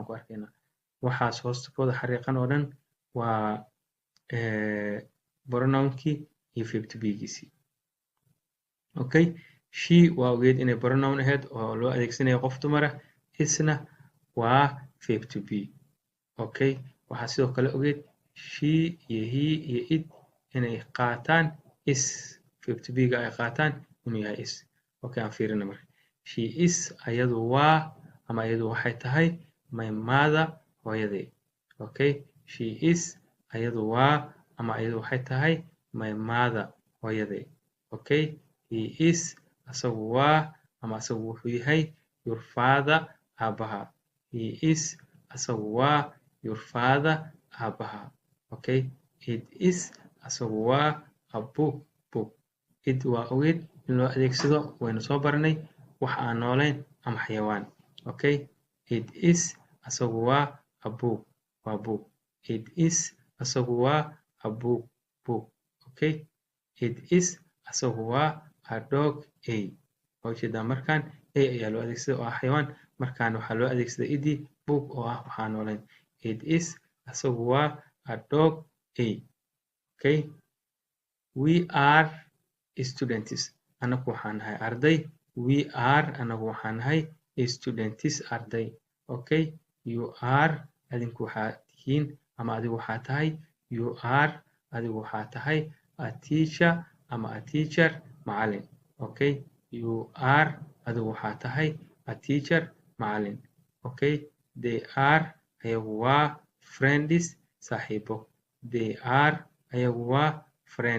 ku arkayna waxaas hoostooda xariiqan oo dhan waa pronounkii iyo verb to be-giisii. Okay, she waa ogeed inay pronoun ahayd oo loo adeegsanayo qof dumar ah. Isna waa verb to be. Okay, waxaa sidoo kale ogeed she iyo he iyo it inay qaataan is, verb to be-ga ay qaataan inuu yahay is. Okay, aan fiirina marka. She is ayadu waa ama ayadu waxay tahay my mother, hooyaday. Okay, she is ayadu waa ama ayadu waxay tahay my mother, hooyaday. Okay, he is asagu waa ama asagu wuxuu yahay your father, aabaha. He is asagu waa your father, aabaha. Okay, it is asagu waa a book, book. It waa ogeed in loo adeegsado waynu soo baranay wax aan noolayn ama xayawaan. Okay, it is asagu waa a book, waa book. It is asagu waa a book, book. Okay, it is asagu waa a dog, a. Waa ujeedaa markaan a ayaa loo adeegsaday oo ah xayawaan, markaan waxaa loo adeegsaday idii book oo ah waxaan noolayn. It is asagu waa a dog, a. Okay, we are students. Anagu waxaan nahay arday. We are anagu waxaan nahay students, arday. Okay, you are adinku waxaa tihiin ama adigu waxaa tahay. You are adigu waxaa tahay a teacher ama a teacher, macallin. Okay, you are adigu waxaa tahay a teacher, macallin. Okay, they are ayagu waa friends, saaxiibo. They are ayagu waa friends.